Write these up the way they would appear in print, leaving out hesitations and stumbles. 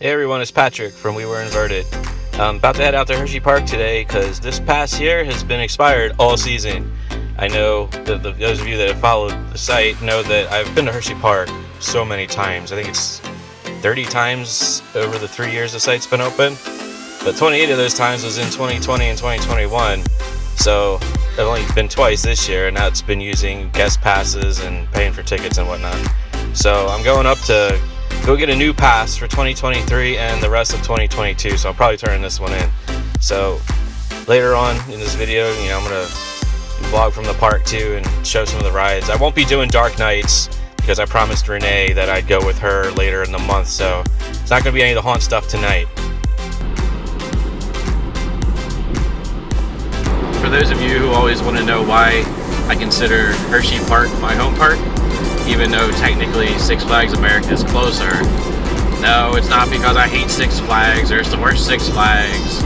Hey everyone, it's Patrick from We Were Inverted. I'm about to head out to Hersheypark today because this pass here has been expired all season. I know that those of you that have followed the site know that I've been to Hersheypark so many times. I think it's 30 times over the 3 years the site's been open. But 28 of those times was in 2020 and 2021. So I've only been twice this year, and that's been using guest passes and paying for tickets and whatnot. So I'm going up to go get a new pass for 2023 and the rest of 2022, so I'll probably turn this one in. So later on in this video, I'm gonna vlog from the park too and show some of the rides. I won't be doing dark nights because I promised Renee that I'd go with her later in the month, so it's not gonna be any of the haunt stuff tonight. For those of you who always want to know why I consider Hersheypark my home park, even though technically Six Flags America is closer. No, it's not because I hate Six Flags or it's the worst Six Flags.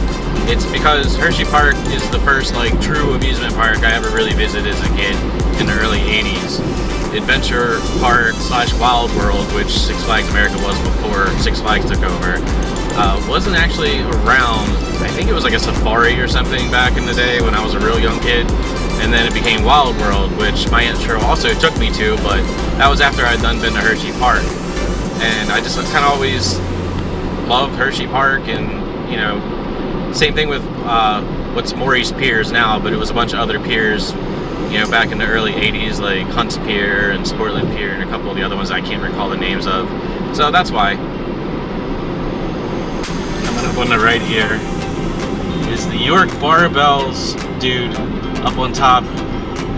It's because Hersheypark is the first true amusement park I ever really visited as a kid in the early 80s. Adventure Park / Wild World, which Six Flags America was before Six Flags took over, wasn't actually around. I think it was like a safari or something back in the day when I was a real young kid. And then it became Wild World, which my Aunt Cheryl also took me to, but that was after I'd been to Hersheypark. And I just kind of always loved Hersheypark, and same thing with what's Maurice Piers now, but it was a bunch of other piers, back in the early 80s, like Hunt's Pier and Sportland Pier and a couple of the other ones I can't recall the names of. So that's why. Coming up on the right here is the York Barbells dude up on top.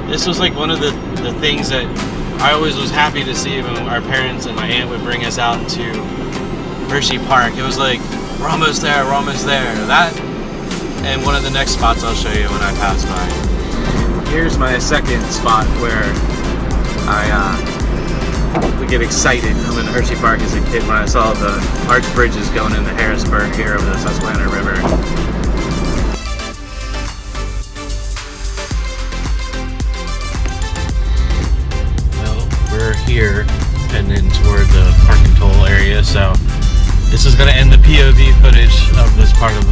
This was one of the things that I always was happy to see when our parents and my aunt would bring us out to Hersheypark. It was like, we're almost there, we're almost there. That and one of the next spots I'll show you when I pass by. Here's my second spot where I would get excited coming to Hersheypark as a kid when I saw the arch bridges going into Harrisburg here over the Susquehanna River. Here heading in toward the park and toll area, so this is going to end the POV footage of this part of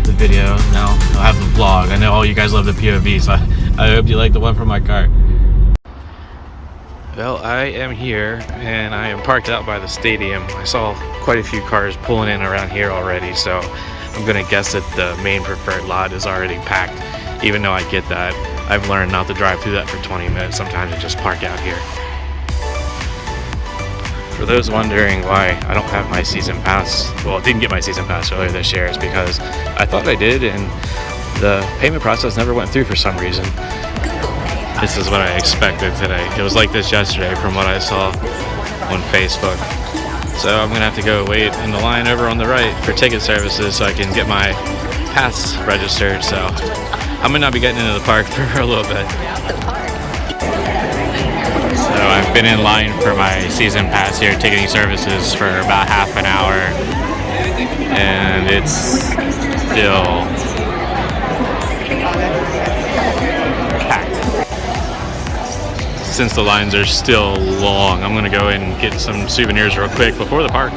the video. Now I'll have the vlog. I know all you guys love the POV, so I hope you like the one from my car. Well, I am here and I am parked out by the stadium. I saw quite a few cars pulling in around here already, so I'm going to guess that the main preferred lot is already packed. Even though I get that, I've learned not to drive through that for 20 minutes. Sometimes I just park out here. For those wondering why I don't have my season pass, well, I didn't get my season pass earlier this year, is because I thought I did and the payment process never went through for some reason. This is what I expected today. It was like this yesterday from what I saw on Facebook. So I'm gonna have to go wait in the line over on the right for ticket services so I can get my pass registered. So I'm gonna not be getting into the park for a little bit. So I've been in line for my season pass here, ticketing services, for about half an hour, and it's still packed. Since the lines are still long, I'm gonna go in and get some souvenirs real quick before the park.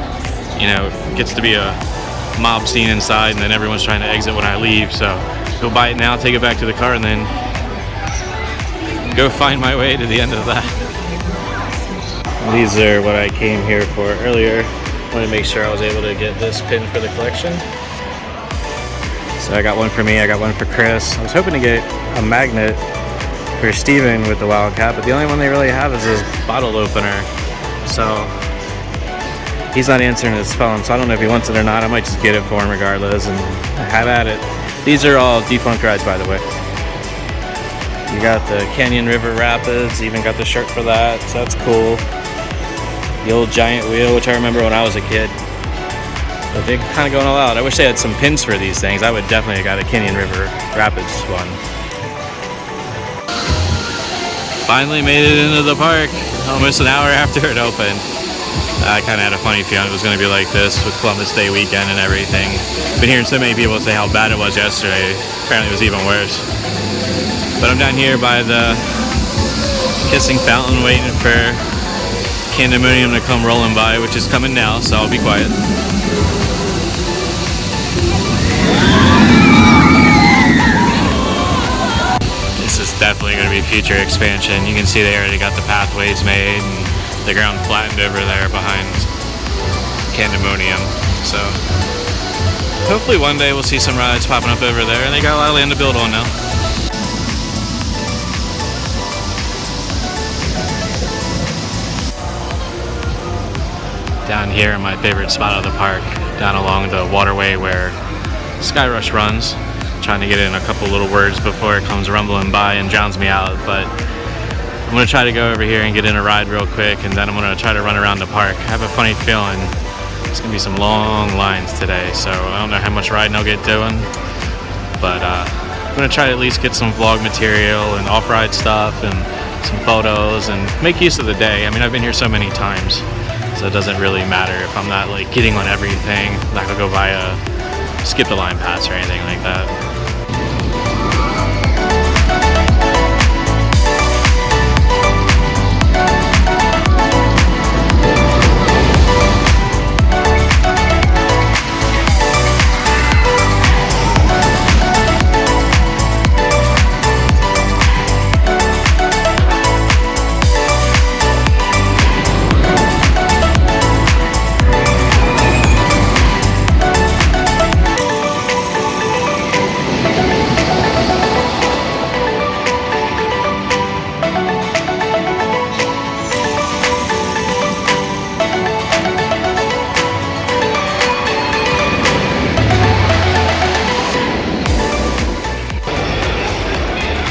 It gets to be a mob scene inside, and then everyone's trying to exit when I leave, so go buy it now, take it back to the car, and then go find my way to the end of that. These are what I came here for earlier. I wanted to make sure I was able to get this pin for the collection. So I got one for me, I got one for Chris. I was hoping to get a magnet for Steven with the Wildcat, but the only one they really have is this bottle opener. So he's not answering his phone, so I don't know if he wants it or not. I might just get it for him regardless and have at it. These are all defunct rides, by the way. You got the Canyon River Rapids, even got the shirt for that, so that's cool. The old giant wheel, which I remember when I was a kid. But they're kind of going all out. I wish they had some pins for these things. I would definitely have got a Canyon River Rapids one. Finally made it into the park, almost an hour after it opened. I kind of had a funny feeling it was going to be like this with Columbus Day weekend and everything. Been hearing so many people say how bad it was yesterday. Apparently it was even worse. But I'm down here by the kissing fountain waiting for Candemonium to come rolling by, which is coming now, so I'll be quiet. future expansion. You can see they already got the pathways made and the ground flattened over there behind Candemonium. So hopefully one day we'll see some rides popping up over there, and they got a lot of land to build on now. Down here in my favorite spot of the park, down along the waterway where Skyrush runs. Trying to get in a couple little words before it comes rumbling by and drowns me out, but I'm going to try to go over here and get in a ride real quick, and then I'm going to try to run around the park. I have a funny feeling it's going to be some long lines today, so I don't know how much riding I'll get doing, but I'm going to try to at least get some vlog material and off-ride stuff and some photos and make use of the day. I mean, I've been here so many times, so it doesn't really matter if I'm not like getting on everything. I'm not going to go buy a skip the line pass or anything like that.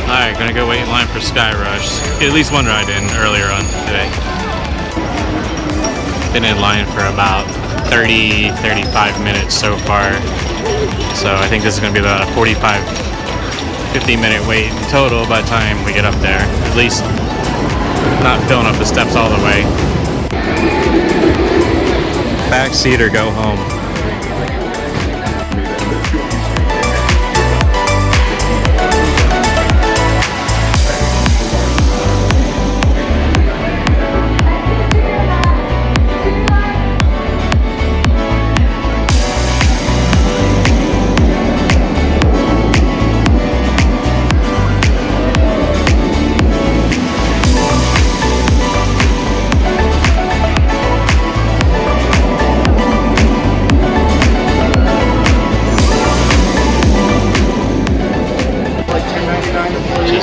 Alright, gonna go wait in line for Skyrush. Get at least one ride in earlier on today. Been in line for about 30-35 minutes so far. So I think this is gonna be about a 45-50 minute wait in total by the time we get up there. At least not filling up the steps all the way. Back seat or go home.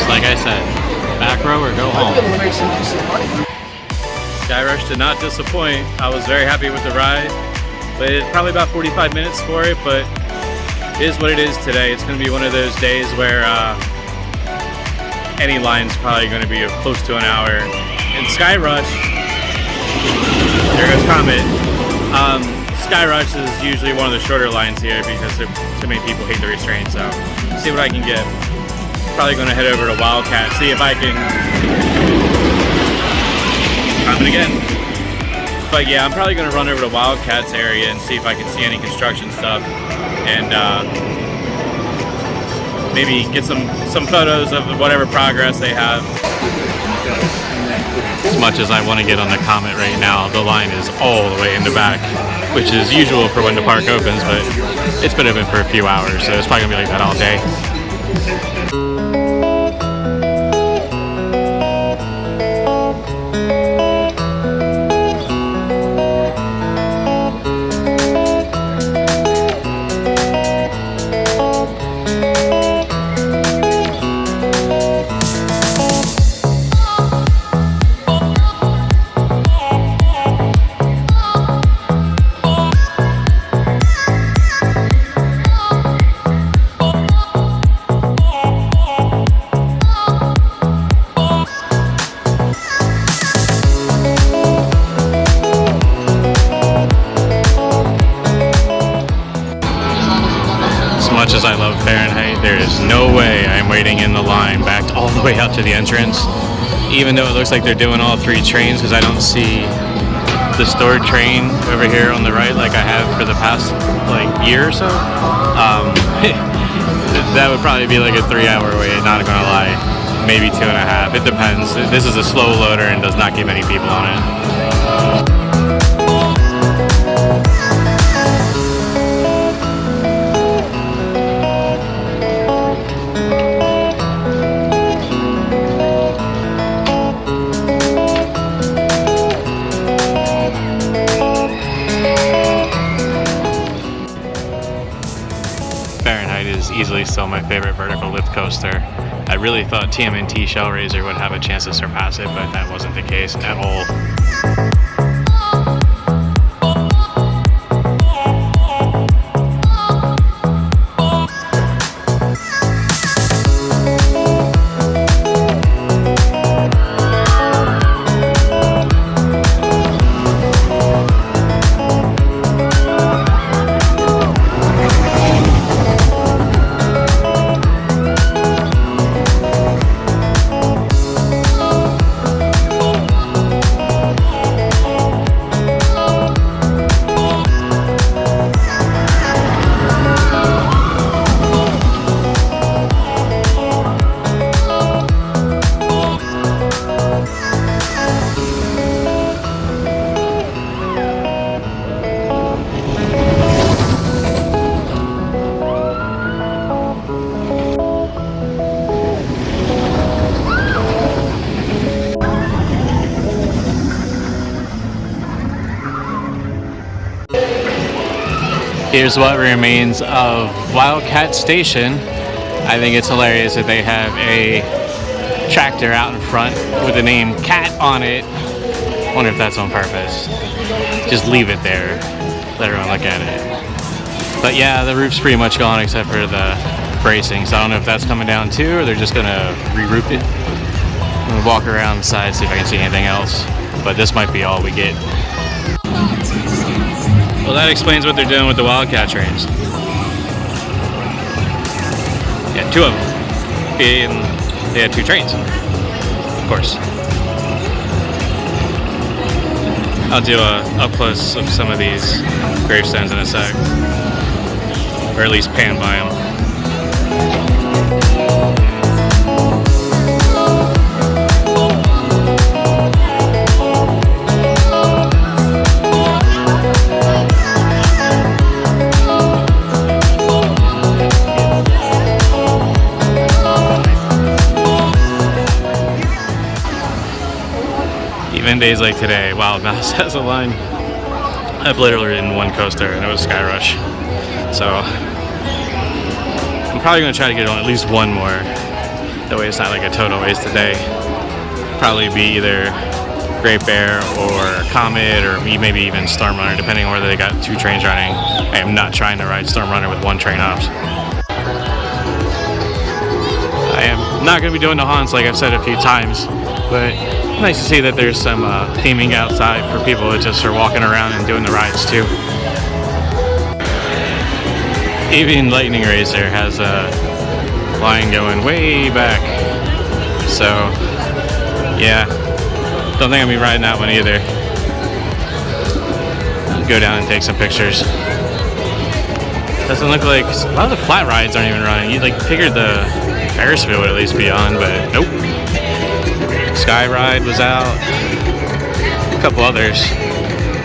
Like I said, back row or go home. Skyrush did not disappoint. I was very happy with the ride. Waited probably about 45 minutes for it, but it is what it is today. It's going to be one of those days where any line's probably going to be close to an hour. And Skyrush, there goes Comet. Skyrush is usually one of the shorter lines here because too many people hate the restraint. So see what I can get. Probably going to head over to Wildcat, see if I can comment again. But yeah, I'm probably going to run over to Wildcat's area and see if I can see any construction stuff, and maybe get some photos of whatever progress they have. As much as I want to get on the Comet right now, the line is all the way in the back, which is usual for when the park opens, but it's been open for a few hours, so it's probably going to be like that all day. Much as I love Fahrenheit, there is no way I'm waiting in the line backed all the way out to the entrance, even though it looks like they're doing all three trains, because I don't see the stored train over here on the right like I have for the past like year or so. That would probably be like a 3-hour wait, not gonna lie, maybe 2.5. It depends. This is a slow loader and does not get many people on it. my favorite vertical lift coaster. I really thought TMNT Shellraiser would have a chance to surpass it, but that wasn't the case at all. Here's what remains of Wildcat Station. I think it's hilarious that they have a tractor out in front with the name Cat on it. Wonder if that's on purpose. Just leave it there. Let everyone look at it. But yeah, the roof's pretty much gone except for the bracing. So I don't know if that's coming down too, or they're just gonna re-roof it. I'm gonna walk around the side, see if I can see anything else. But this might be all we get. Well, that explains what they're doing with the Wildcat trains. Yeah, 2 of them. And they had 2 trains, of course. I'll do a up close of some of these gravestones in a sec, or at least pan by them. Even days like today, Wild Mouse has a line. I've literally ridden 1 coaster, and it was Skyrush. So I'm probably going to try to get on at least 1 more. That way it's not like a total waste of day. Probably be either Great Bear or Comet, or maybe even Storm Runner, depending on whether they got 2 trains running. I am not trying to ride Storm Runner with 1 train ops. I am not going to be doing the haunts like I've said a few times, but nice to see that there's some theming outside for people that just are walking around and doing the rides too. Even Lightning Racer has a line going way back. So yeah, don't think I'll be riding that one either. I'll go down and take some pictures. Doesn't look like a lot of the flat rides aren't even running. You'd like figured the Ferris wheel would at least be on, but nope. Sky Ride was out. A couple others.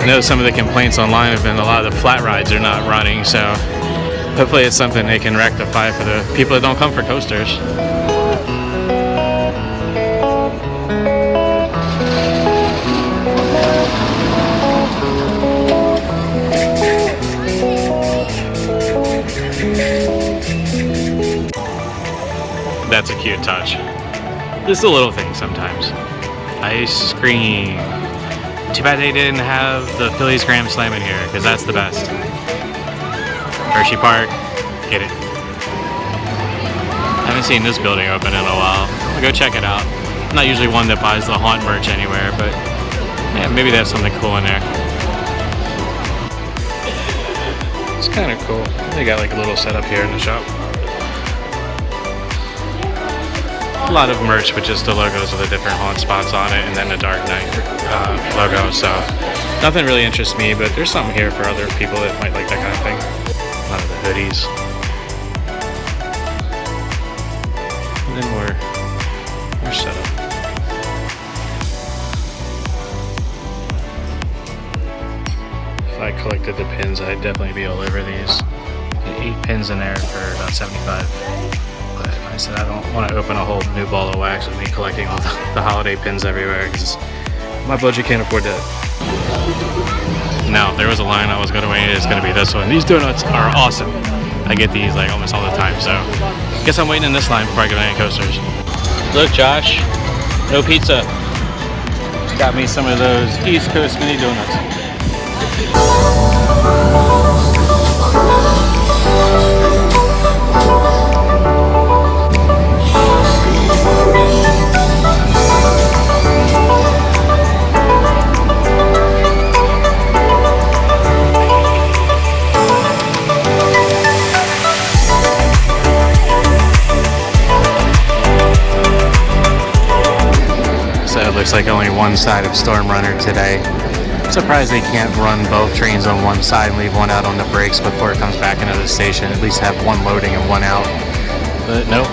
I know some of the complaints online have been a lot of the flat rides are not running, so hopefully it's something they can rectify for the people that don't come for coasters. That's a cute touch. Just a little thing sometimes. Ice cream. Too bad they didn't have the Phillies Grand Slam in here, because that's the best. Hersheypark, get it. I haven't seen this building open in a while. I'll go check it out. I'm not usually one that buys the haunt merch anywhere, but yeah, maybe they have something cool in there. It's kind of cool. They got like a little setup here in the shop. A lot of merch with just the logos of the different haunt spots on it, and then the Dark Knight logo, so nothing really interests me, but there's something here for other people that might like that kind of thing. A lot of the hoodies. And then more setup. If I collected the pins, I'd definitely be all over these. 8 pins in there for about 75. But I said I don't want to open a whole new ball of wax with me collecting all the holiday pins everywhere, because my budget can't afford that. Now, if there was a line I was going to wait, it's going to be this one. These donuts are awesome. I get these like almost all the time. So guess I'm waiting in this line before I get on any coasters. Look, Josh, no pizza. Got me some of those East Coast mini donuts. So it looks like only one side of Storm Runner today. I'm surprised they can't run both trains on one side and leave one out on the brakes before it comes back into the station. At least have one loading and one out. But nope.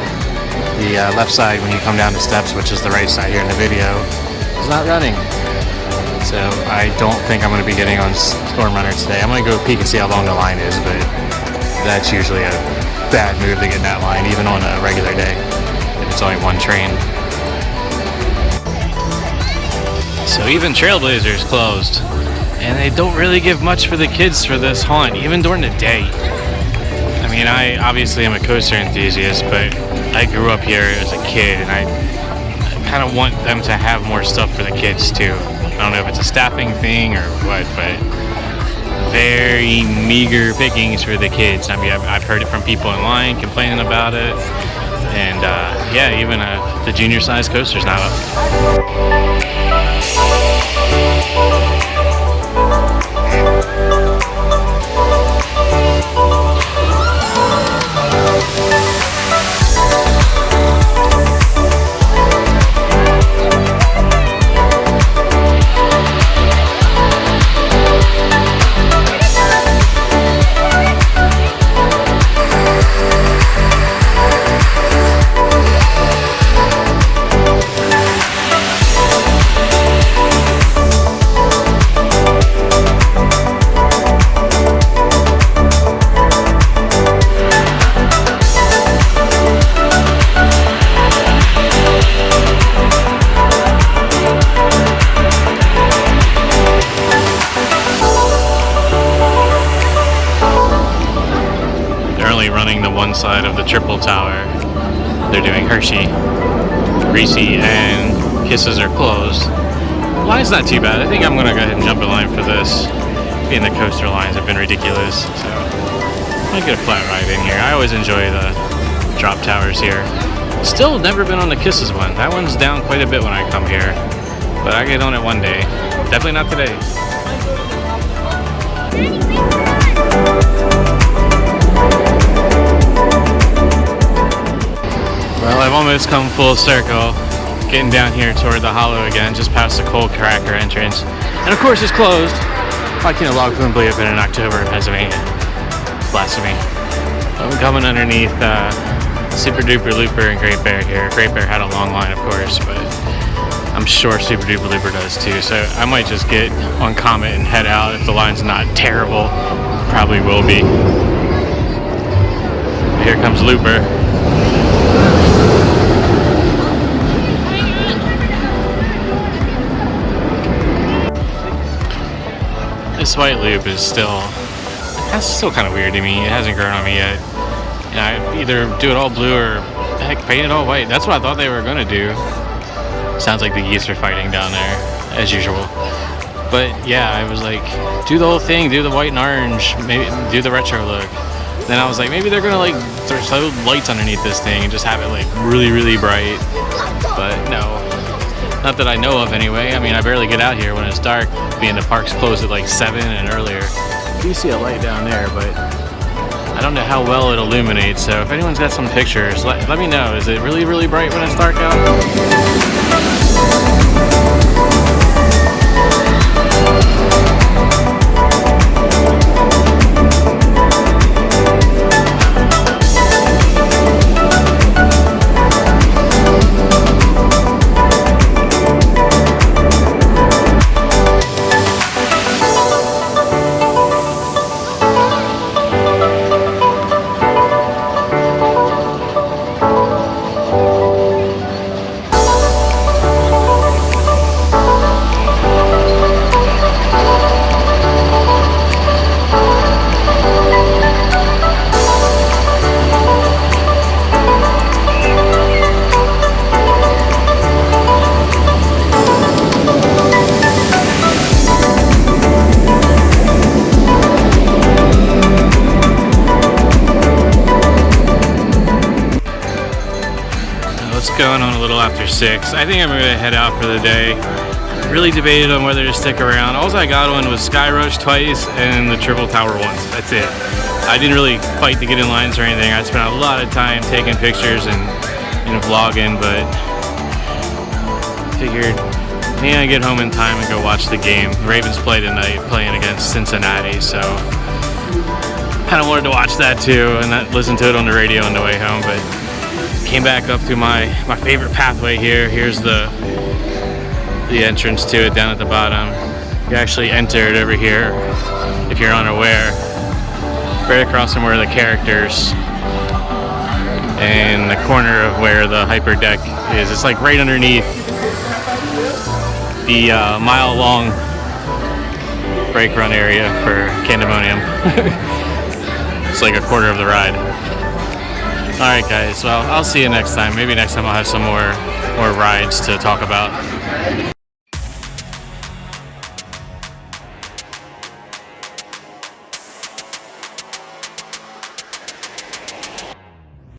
The left side when you come down the steps, which is the right side here in the video, is not running. So I don't think I'm going to be getting on Storm Runner today. I'm going to go peek and see how long the line is, but that's usually a bad move to get in that line, even on a regular day, if it's only one train. So even Trailblazer's closed, and they don't really give much for the kids for this haunt, even during the day. I mean, I obviously am a coaster enthusiast, but I grew up here as a kid, and I kind of want them to have more stuff for the kids too. I don't know if it's a staffing thing or what, but very meager pickings for the kids. I mean, I've heard it from people in line complaining about it, and yeah, even the junior-sized coaster's not up. Running the one side of the triple tower. They're doing Hershey, Greasy, and Kisses are closed. Line's not too bad. I think I'm gonna go ahead and jump a line for this. Being the coaster lines have been ridiculous, so I'm gonna get a flat ride in here. I always enjoy the drop towers here. Still never been on the Kisses one. That one's down quite a bit when I come here, but I get on it one day. Definitely not today. Well, I've almost come full circle, getting down here toward the hollow again, just past the Coal Cracker entrance. And of course it's closed. Why can't a log flume bleed up in October in Pennsylvania? Blasphemy. I'm coming underneath Super Duper Looper and Great Bear here. Great Bear had a long line, of course, but I'm sure Super Duper Looper does too. So I might just get on Comet and head out if the line's not terrible. Probably will be. Here comes Looper. This white loop is still kind of weird to me. It hasn't grown on me yet. And I either do it all blue or heck, paint it all white. That's what I thought they were gonna do. Sounds like the geese are fighting down there, as usual. But yeah, I was like, do the whole thing, do the white and orange, maybe do the retro look. Then I was like, maybe they're gonna like throw lights underneath this thing and just have it like really, really bright. But no. Not that I know of anyway. I mean, I barely get out here when it's dark, being the park's closed at like 7 and earlier. You see a light down there, but I don't know how well it illuminates. So if anyone's got some pictures, let me know. Is it really, really bright when it's dark out? it's going on a little after 6. I think I'm gonna head out for the day. Really debated on whether to stick around. All I got on was Skyrush twice and the Triple Tower once. That's it. I didn't really fight to get in lines or anything. I spent a lot of time taking pictures and vlogging, but figured maybe I get home in time and go watch the game. Ravens play tonight, playing against Cincinnati, so kind of wanted to watch that too and not listen to it on the radio on the way home. But came back up through my favorite pathway here. Here's the entrance to it down at the bottom. You actually enter it over here if you're unaware, right across from where the characters and the corner of where the hyper deck is. It's like right underneath the mile-long brake run area for Candemonium. It's like a quarter of the ride. Alright guys, well, I'll see you next time. Maybe next time I'll have some more rides to talk about.